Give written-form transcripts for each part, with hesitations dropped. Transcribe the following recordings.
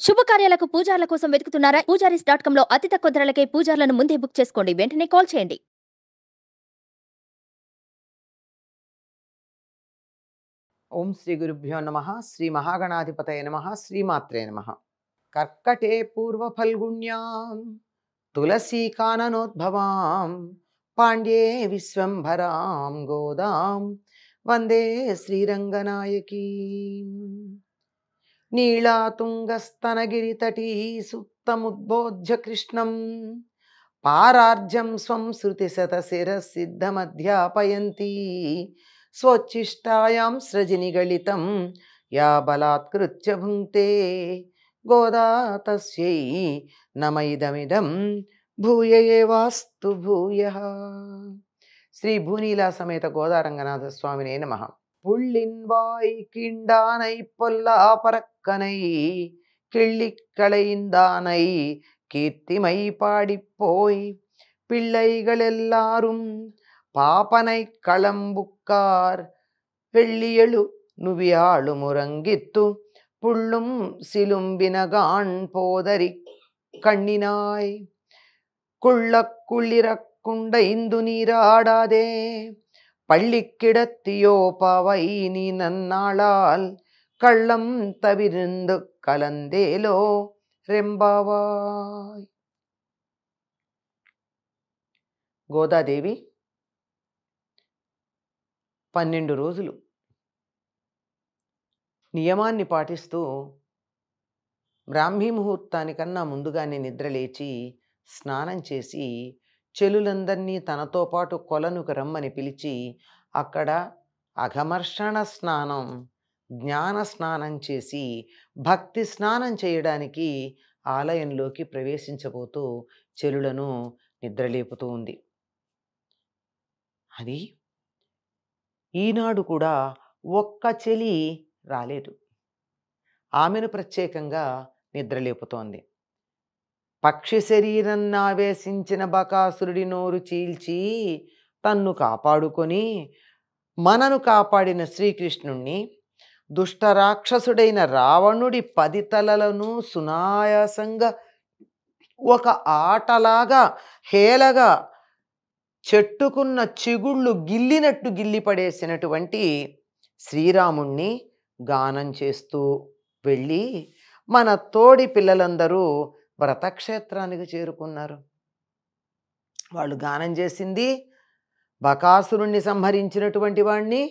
శుభకార్యాలకు పూజార్ల కోసం వెతుకుతున్నారా? పూజారీస్.com లో అతి తక్కువ ధరలకే పూజార్లను ముందే బుక్ చేసుకోండి. వెంటనే కాల్ చేయండి. ఓం శ్రీ గురుభ్యో నమ. శ్రీ మహాగణాధిపతయ నమ. శ్రీమాత్రే నమ. కర్కటే పూర్వ ఫల్గుణ్యాం తులసీ కాననోద్భవాం పాండ్యే విశ్వంభరాం గోదాం వందే శ్రీరంగనాయకీ. నీళాతుంగస్తనగిరితటీ సుప్తముద్బోధ్య కృష్ణం పారార్జం స్వం శృతిశతశిరసిద్ధమధ్యాపయంతి స్వోచ్ఛిష్టాయాం సృజనిగళితం యా బలాత్కృత్య భుంక్తే గోదా తస్యై నమైదమిదం భూయ ఏవాస్తు భూయః. శ్రీ భూనీలా సమేత గోదారంగనాథ స్వామినే నమః. புள்ளின்வாய் கிண்டானை பொல்லாபரக்கனை கிள்ளிக்களைந்தானை கீர்த்திமை பாடிப்போய் பிள்ளைகளெல்லாரும் பாப்பனை களம்புக்கார் வெள்ளியழு நுவியாழு முரங்கித்து புள்ளும் சிலும்பினகான் போதரி கண்ணினாய் குள்ளக்குள்ளிரக்குண்ட இந்து நீராடாதே பள்ளிக்கிடத்தியோ பாவை நீ நன்னாளால் கள்ளம் தவிர்ந்து கலந்தேலோ రెంబావాయ్. గోదాదేవి 12 రోజులు నియమాన్ని పాటిస్తూ బ్రాహ్మీ ముహూర్తానికన్నా ముందుగానే నిద్రలేచి స్నానం చేసి చెలులందరినీ తనతో పాటు కొలనుకు రమ్మని పిలిచి అక్కడ అఘమర్షణ స్నానం, జ్ఞాన స్నానం చేసి భక్తి స్నానం చేయడానికి ఆలయంలోకి ప్రవేశించబోతూ చెలులను నిద్రలేపుతూ ఉంది. అది ఈనాడు కూడా ఒక్క చెలి రాలేదు. ఆమెను ప్రత్యేకంగా నిద్రలేపుతోంది. పక్షి శరీరన్నావేశించిన బకాసురుడి నోరు చీల్చి తన్ను కాపాడుకొని మనను కాపాడిన శ్రీకృష్ణుణ్ణి దుష్టరాక్షసుడైన రావణుడి 10 తలలను సునాయాసంగా ఒక ఆటలాగా హేళగా చెట్టుకున్న చిగుళ్ళు గిల్లినట్టు గిల్లిపడేసినటువంటి శ్రీరాముణ్ణి గానం చేస్తూ వెళ్ళి మన తోడి పిల్లలందరూ వ్రతక్షేత్రానికి చేరుకున్నారు. వాళ్ళు గానం చేసింది బకాసురుణ్ణి సంహరించినటువంటి వాణ్ణి,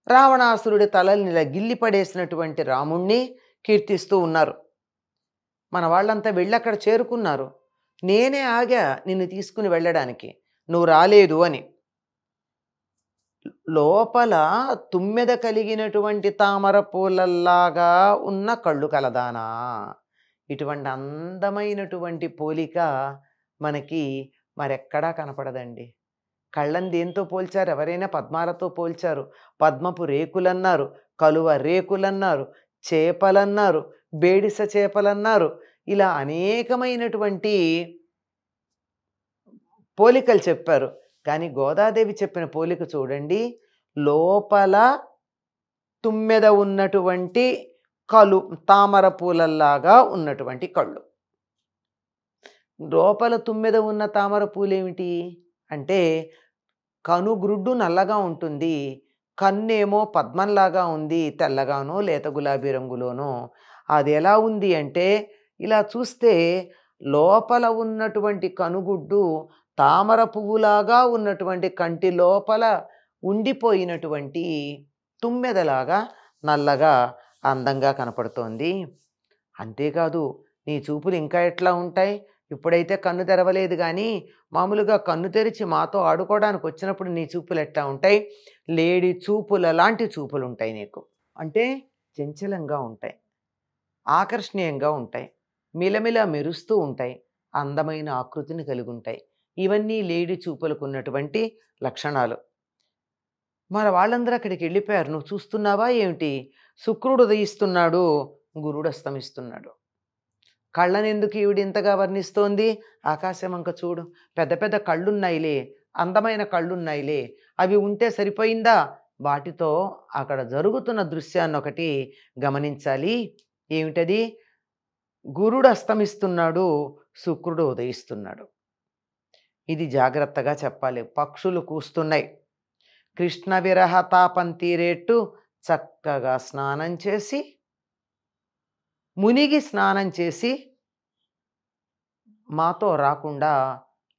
రావణాసురుడి తలల్ని గిల్లిపడేసినటువంటి రాముణ్ణి కీర్తిస్తూ ఉన్నారు. మన వాళ్ళంతా వెళ్ళి అక్కడ చేరుకున్నారు. నేనే ఆగా నిన్ను తీసుకుని వెళ్ళడానికి, నువ్వు రాలేదు అని. లోపల తుమ్మెద కలిగినటువంటి తామర పూలల్లాగా ఉన్న కళ్ళు కలదానా. ఇటువంటి అందమైనటువంటి పోలిక మనకి మరెక్కడా కనపడదండి. కళ్ళని దేంతో పోల్చారు? ఎవరైనా పద్మాలతో పోల్చారు. పద్మపు రేకులన్నారు, కలువ రేకులన్నారు, చేపలన్నారు, బేడిస చేపలన్నారు. ఇలా అనేకమైనటువంటి పోలికలు చెప్పారు. కానీ గోదాదేవి చెప్పిన పోలిక చూడండి. లోపల తుమ్మెద ఉన్నటువంటి తామర పూలల్లాగా ఉన్నటువంటి కళ్ళు. లోపల తుమ్మెద ఉన్న తామర పూలేమిటి అంటే కనుగ్రుడ్డు నల్లగా ఉంటుంది, కన్నేమో పద్మంలాగా ఉంది, తెల్లగానో లేత గులాబీ రంగులోనో. అది ఎలా ఉంది అంటే ఇలా చూస్తే లోపల ఉన్నటువంటి కనుగుడ్డు తామర పువ్వులాగా ఉన్నటువంటి కంటి లోపల ఉండిపోయినటువంటి తుమ్మెదలాగా నల్లగా అందంగా కనపడుతోంది. అంతేకాదు, నీ చూపులు ఇంకా ఎట్లా ఉంటాయి? ఇప్పుడైతే కన్ను తెరవలేదు, కానీ మామూలుగా కన్ను తెరిచి మాతో ఆడుకోవడానికి వచ్చినప్పుడు నీ చూపులు ఎట్లా ఉంటాయి? లేడి చూపుల లాంటి చూపులు ఉంటాయి నీకు. అంటే చంచలంగా ఉంటాయి, ఆకర్షణీయంగా ఉంటాయి, మిలమిల మెరుస్తూ ఉంటాయి, అందమైన ఆకృతిని కలిగి ఉంటాయి. ఇవన్నీ లేడి చూపులకు ఉన్నటువంటి లక్షణాలు. మరి వాళ్ళందరూ అక్కడికి వెళ్ళిపోయారు. నువ్వు చూస్తున్నావా ఏమిటి? శుక్రుడు ఉదయిస్తున్నాడు, గురుడు అస్తమిస్తున్నాడు. కళ్ళని ఎందుకు ఈవిడ ఇంతగా వర్ణిస్తోంది? ఆకాశం వంక చూడు, పెద్ద పెద్ద కళ్ళున్నాయిలే, అందమైన కళ్ళున్నాయిలే, అవి ఉంటే సరిపోయిందా? వాటితో అక్కడ జరుగుతున్న దృశ్యాన్ని ఒకటి గమనించాలి. ఏమిటది? గురుడు అస్తమిస్తున్నాడు, శుక్రుడు ఉదయిస్తున్నాడు. ఇది జాగ్రత్తగా చెప్పాలి. పక్షులు కూస్తున్నాయి. కృష్ణ విరహ తాపం తీరేట్టు చక్కగా స్నానం చేసి, మునిగి స్నానం చేసి, మాతో రాకుండా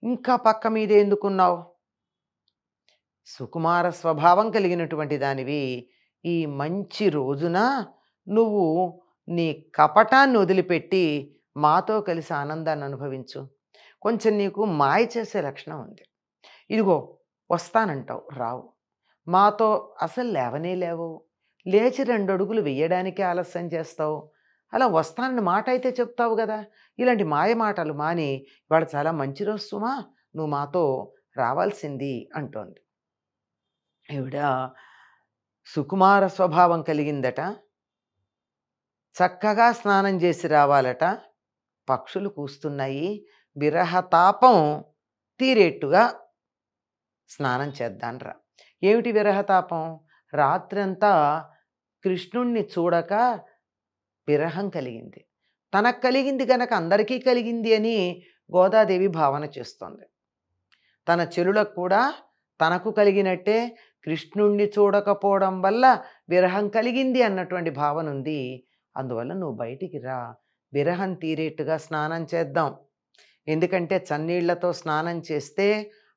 ఇంకా పక్క మీదే ఎందుకున్నావు? సుకుమార స్వభావం కలిగినటువంటి దానివి, ఈ మంచి రోజున నువ్వు నీ కపటాన్ని వదిలిపెట్టి మాతో కలిసి ఆనందాన్ని అనుభవించు. కొంచెం నీకు మాయ చేసే లక్షణం ఉంది. ఇదిగో వస్తానంటావు, రావు. మాతో అసలు లేవనే లేవు. లేచి 2 అడుగులు వెయ్యడానికి ఆలస్యం చేస్తావు. అలా వస్తానని మాట అయితే చెప్తావు కదా. ఇలాంటి మాయ మాటలు మాని, ఇవాళ చాలా మంచి రోజు సుమా, నువ్వు మాతో రావాల్సింది అంటోంది. ఈవిడ సుకుమార స్వభావం కలిగిందట. చక్కగా స్నానం చేసి రావాలట. పక్షులు కూస్తున్నాయి. విరహతాపం తీరేట్టుగా స్నానం చేద్దాన్రా. ఏమిటి విరహతాపం? రాత్రంతా కృష్ణుణ్ణి చూడక విరహం కలిగింది. తనకు కలిగింది గనక అందరికీ కలిగింది అని గోదాదేవి భావన చేస్తోంది. తన చెరులకు కూడా తనకు కలిగినట్టే కృష్ణుణ్ణి చూడకపోవడం వల్ల విరహం కలిగింది అన్నటువంటి భావన ఉంది. అందువల్ల నువ్వు బయటికి రా, విరహం తీరేట్టుగా స్నానం చేద్దాం. ఎందుకంటే చన్నీళ్లతో స్నానం చేస్తే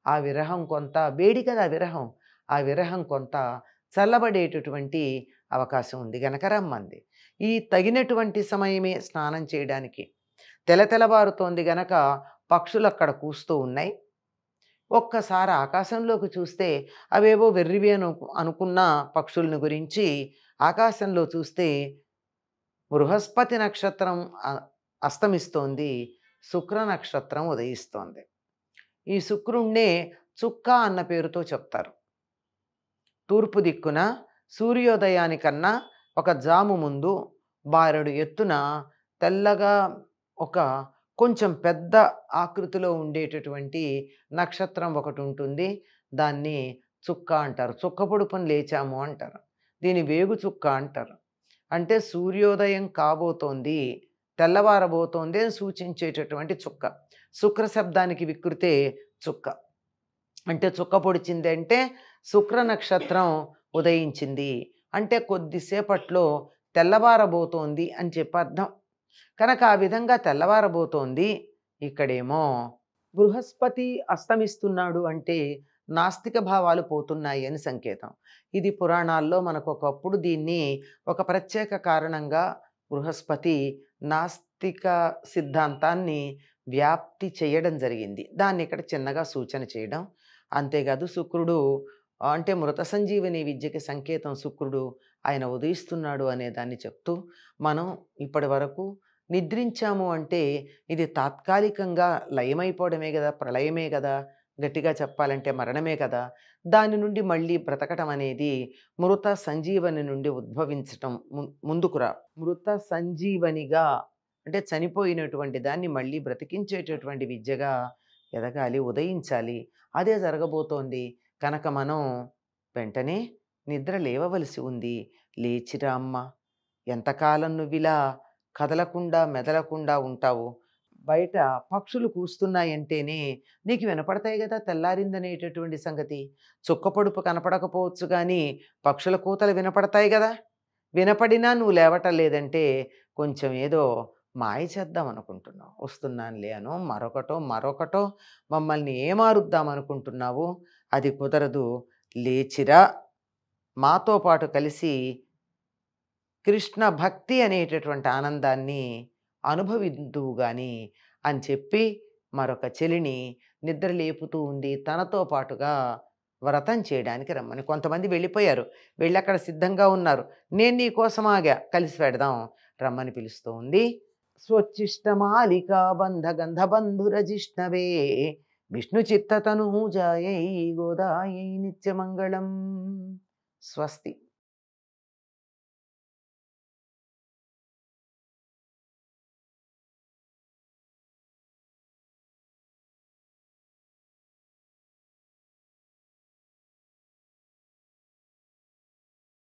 ఆ విరహం కొంత వేడి కదా విరహం, ఆ విరహం కొంత చల్లబడేటటువంటి అవకాశం ఉంది గనక రమ్మంది. ఈ తగినటువంటి సమయమే స్నానం చేయడానికి. తెలతెలవారుతోంది గనక పక్షులు అక్కడ కూస్తూ ఉన్నాయి. ఒక్కసారి ఆకాశంలోకి చూస్తే అవేవో వెర్రివి అనుకున్న పక్షుల్ని గురించి ఆకాశంలో చూస్తే బృహస్పతి నక్షత్రం అస్తమిస్తోంది, శుక్ర నక్షత్రం ఉదయిస్తోంది. ఈ శుక్రుణ్ణే చుక్క అన్న పేరుతో చెప్తారు. తూర్పు దిక్కున సూర్యోదయానికన్నా ఒక జాము ముందు బారెడు ఎత్తున తెల్లగా ఒక కొంచెం పెద్ద ఆకృతిలో ఉండేటటువంటి నక్షత్రం ఒకటి ఉంటుంది. దాన్ని చుక్క అంటారు. చుక్క పొడుపుని లేచాము అంటారు. దీని వేగు చుక్క అంటారు. అంటే సూర్యోదయం కాబోతోంది, తెల్లవారబోతోంది అని సూచించేటటువంటి చుక్క. శుక్ర శబ్దానికి వికృతే చుక్క. అంటే చుక్క పొడిచింది అంటే శుక్ర నక్షత్రం ఉదయించింది అంటే కొద్దిసేపట్లో తెల్లవారబోతోంది అని చెప్పి అర్థం. కనుక ఆ విధంగా తెల్లవారబోతోంది. ఇక్కడేమో బృహస్పతి అస్తమిస్తున్నాడు అంటే నాస్తిక భావాలు పోతున్నాయి అని సంకేతం. ఇది పురాణాల్లో మనకు ఒకప్పుడు దీన్ని ఒక ప్రత్యేక కారణంగా బృహస్పతి నాస్తిక సిద్ధాంతాన్ని వ్యాప్తి చేయడం జరిగింది. దాన్ని ఇక్కడ చిన్నగా సూచన చేయడం. అంతేకాదు శుక్రుడు అంటే మృత సంజీవని విద్యకి సంకేతం శుక్రుడు, ఆయన ఉదయిస్తున్నాడు అనే దాన్ని చెప్తూ మనం ఇప్పటి వరకు నిద్రించాము అంటే ఇది తాత్కాలికంగా లయమైపోవడమే కదా, ప్రళయమే కదా, గట్టిగా చెప్పాలంటే మరణమే కదా. దాని నుండి మళ్ళీ బ్రతకటం అనేది మృత సంజీవని నుండి ఉద్భవించటం, ముందుకురా మృత సంజీవనిగా అంటే చనిపోయినటువంటి దాన్ని మళ్ళీ బ్రతికించేటటువంటి విద్యగా ఎదగాలి, ఉదయించాలి. అదే జరగబోతోంది. కనుక మనం వెంటనే నిద్ర లేవవలసి ఉంది. లేచిరా అమ్మ, ఎంతకాలం నువ్విలా కదలకుండా మెదలకుండా ఉంటావు? బయట పక్షులు కూస్తున్నాయంటేనే నీకు వినపడతాయి కదా తెల్లారిందనేటటువంటి సంగతి. చుక్క పొడుపు కనపడకపోవచ్చు కానీ పక్షుల కూతలు వినపడతాయి కదా. వినపడినా నువ్వు లేవటం లేదంటే కొంచెం ఏదో మాయ చేద్దాం అనుకుంటున్నావు. వస్తున్నానులే అనో మరొకటో మమ్మల్ని ఏమారుద్దాం అనుకుంటున్నావు. అది కుదరదు. లేచిరా, మాతో పాటు కలిసి కృష్ణ భక్తి అనేటటువంటి ఆనందాన్ని అనుభవిద్దువు గాని అని చెప్పి మరొక చెలిని నిద్ర లేపుతూ ఉంది. తనతో పాటుగా వ్రతం చేయడానికి రమ్మని. కొంతమంది వెళ్ళిపోయారు, వెళ్ళి అక్కడ సిద్ధంగా ఉన్నారు. నేను నీ కోసం ఆగా, కలిసి పెడదాం రమ్మని పిలుస్తూ ఉంది. స్వచ్చిష్టమాలికా బంధ గంధబంధురజిష్ణవే విష్ణు చిత్తతనూజాయై గోదాయై నిత్యమంగళం. స్వస్తి.